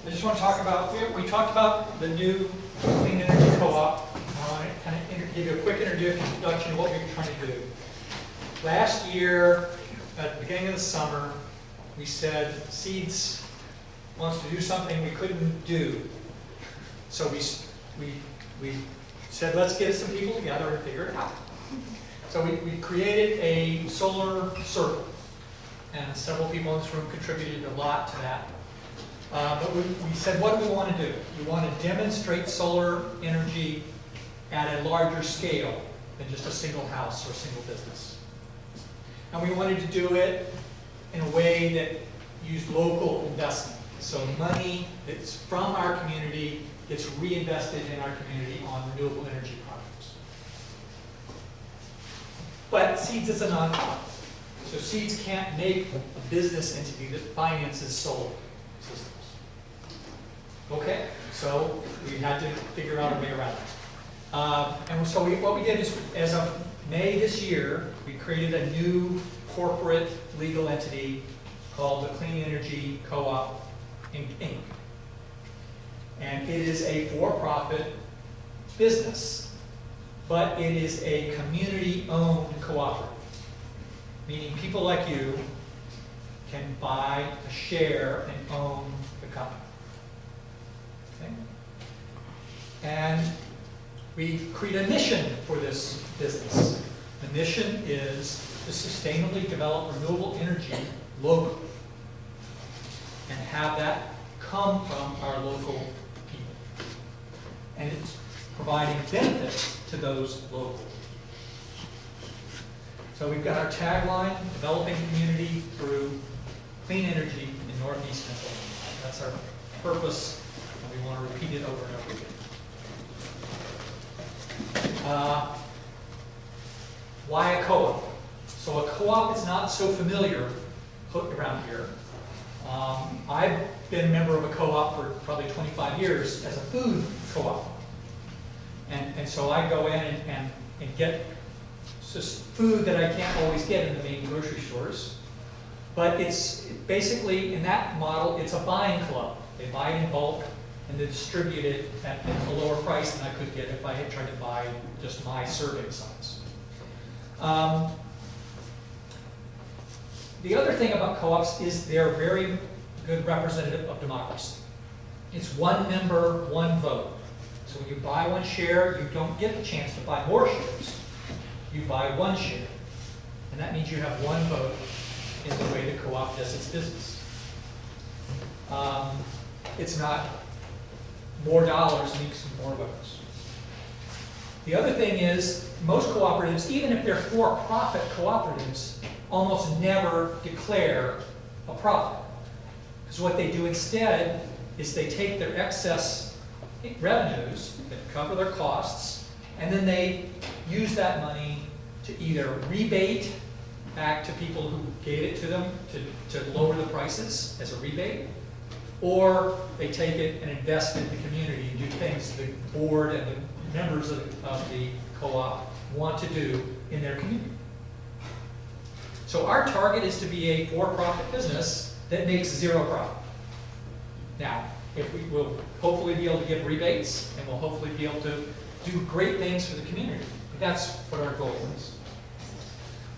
I just want to talk about, we talked about the new clean energy co-op. I want to kind of give you a quick introduction of what we're trying to do. Last year, at the beginning of the summer, we said Seeds wants to do something we couldn't do. So we said, let's get some people together and figure it out. So we created a solar circle, and several people in this room contributed a lot to that. But we said, what do we want to do? We want to demonstrate solar energy at a larger scale than just a single house or a single business. And we wanted to do it in a way that used local investment. So money that's from our community gets reinvested in our community on renewable energy projects. But Seeds is a nonprofit. So Seeds can't make a business entity that finances solar systems. Okay, so we had to figure out a way around it. And so what we did is, as of May this year, we created a new corporate legal entity called the Clean Energy Co-op Inc. And it is a for-profit business, but it is a community-owned cooperative, meaning people like you can buy a share and own the company. Okay? And we create a mission for this business. The mission is to sustainably develop renewable energy locally and have that come from our local people. And it's providing benefits to those locals. So we've got our tagline, developing community through clean energy in Northeast Pennsylvania. That's our purpose, and we want to repeat it over and over again. Why a co-op? So a co-op is not so familiar around here. I've been a member of a co-op for probably 25 years as a food co-op. And so I go in and get food that I can't always get in the main grocery stores. But it's basically, in that model, it's a buying club. They buy it in bulk and they distribute it at a lower price than I could get if I had tried to buy just my serving size. The other thing about co-ops is they're very good representative of democracy. It's one member, one vote. So when you buy one share, you don't get the chance to buy more shares. You buy one share. And that means you have one vote in the way the co-op does its business. It's not more dollars makes more votes. The other thing is, most cooperatives, even if they're for-profit cooperatives, almost never declare a profit. Because what they do instead is they take their excess revenues that cover their costs, and then they use that money to either rebate back to people who gave it to them to lower the prices as a rebate, or they take it and invest in the community and do things the board and the members of the co-op want to do in their community. So our target is to be a for-profit business that makes zero profit. Now, if we will hopefully be able to give rebates, and we'll hopefully be able to do great things for the community. That's what our goal is.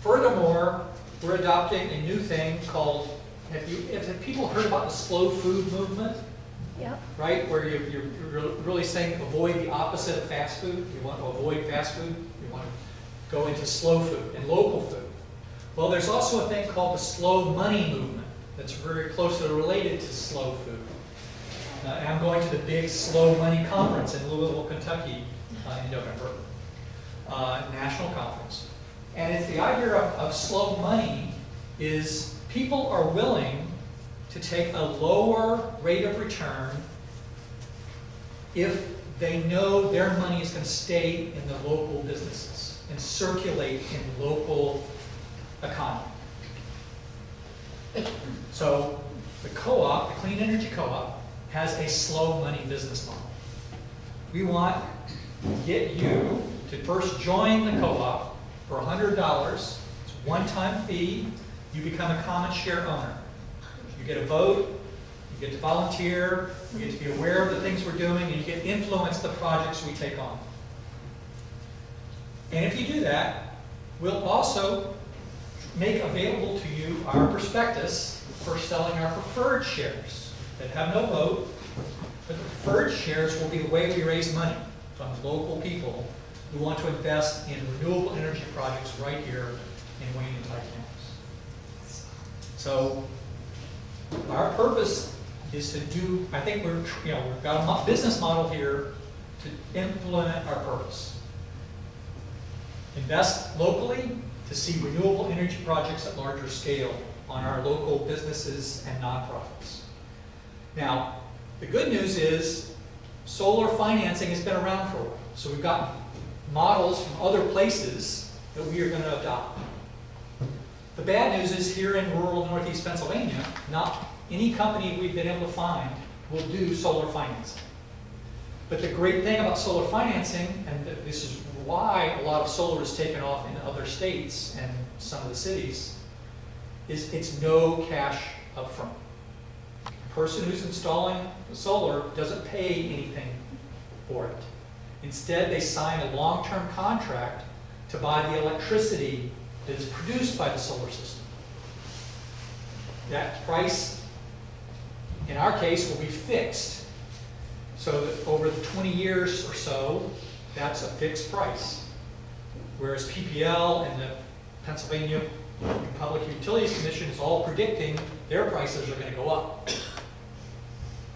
Furthermore, we're adopting a new thing called, have people heard about the slow food movement? Yep. Right, where you're really saying avoid the opposite of fast food. You want to avoid fast food, you want to go into slow food and local food. Well, there's also a thing called the slow money movement that's very closely related to slow food. And I'm going to the big slow money conference in Louisville, Kentucky in November, national conference. And it's the idea of slow money is people are willing to take a lower rate of return if they know their money is going to stay in the local businesses and circulate in the local economy. So the co-op, the Clean Energy Co-op, has a slow money business model. We want to get you to first join the co-op for $100. It's a one-time fee. You become a common share owner. You get a vote. You get to volunteer, you get to be aware of the things we're doing, and you get to influence the projects we take on. And if you do that, we'll also make available to you our prospectus for selling our preferred shares that have no vote, but the preferred shares will be the way we raise money from local people who want to invest in renewable energy projects right here in Wayne and Pike counties. So our purpose is to do, I think we've got a business model here to implement our purpose. Invest locally to see renewable energy projects at larger scale on our local businesses and nonprofits. Now, the good news is solar financing has been around for a while. So we've got models from other places that we are going to adopt. The bad news is here in rural Northeast Pennsylvania, not any company we've been able to find will do solar financing. But the great thing about solar financing, and this is why a lot of solar is taken off in other states and some of the cities, is it's no cash up front. The person who's installing the solar doesn't pay anything for it. Instead, they sign a long-term contract to buy the electricity that is produced by the solar system. That price, in our case, will be fixed. So that over the 20 years or so, that's a fixed price. Whereas PPL and the Pennsylvania Public Utilities Commission is all predicting their prices are going to go up.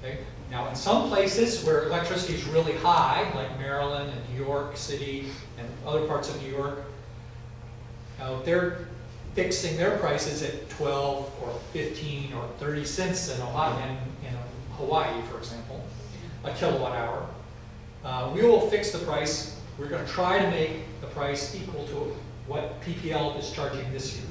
Okay? Now, in some places where electricity is really high, like Maryland and New York City and other parts of New York, they're fixing their prices at 12 or 15 or 30 cents in Hawaii, for example, a kilowatt hour. We will fix the price. We're going to try to make the price equal to what PPL is charging this year.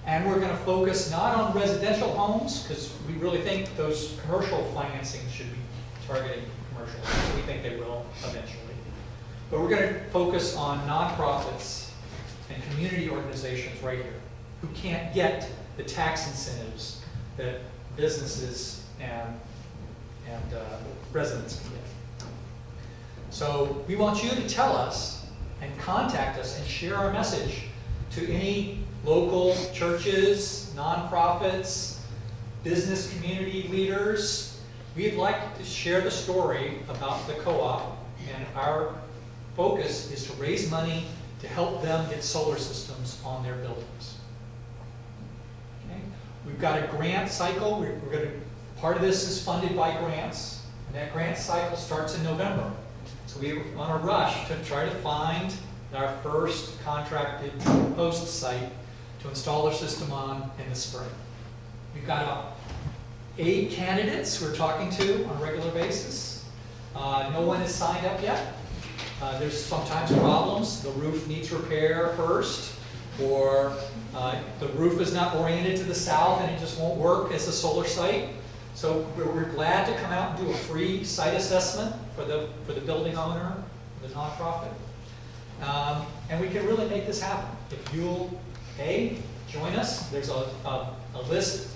And we're going to focus not on residential homes, because we really think those commercial financing should be targeting commercial. So we think they will eventually. But we're going to focus on nonprofits and community organizations right here who can't get the tax incentives that businesses and residents can get. So we want you to tell us and contact us and share our message to any local churches, nonprofits, business community leaders. We'd like to share the story about the co-op, and our focus is to raise money to help them get solar systems on their buildings. Okay? We've got a grant cycle. Part of this is funded by grants, and that grant cycle starts in November. So we're on a rush to try to find our first contracted host site to install our system on in the spring. We've got about 8 candidates we're talking to on a regular basis. No one has signed up yet. There's sometimes problems. The roof needs repair first, or the roof is not oriented to the south and it just won't work as a solar site. So we're glad to come out and do a free site assessment for the building owner, the nonprofit. And we can really make this happen. If you'll, join us. There's a list,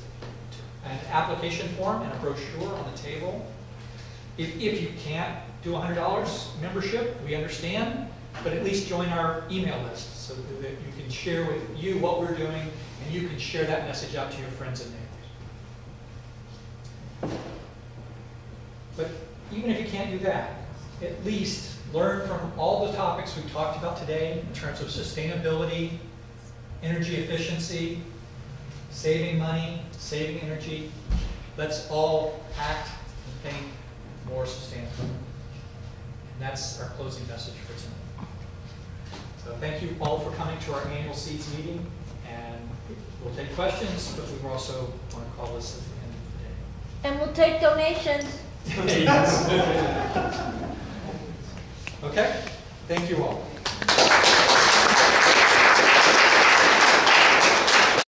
an application form, and a brochure on the table. If you can't do $100 membership, we understand, but at least join our email list so that you can share with you what we're doing, and you can share that message out to your friends and neighbors. But even if you can't do that, at least learn from all the topics we talked about today in terms of sustainability, energy efficiency, saving money, saving energy. Let's all act and think more sustainably. And that's our closing message for tonight. So thank you all for coming to our annual Seeds meeting, and we'll take questions, but we also want to call this at the end of the day. And we'll take donations. Okay, thank you all.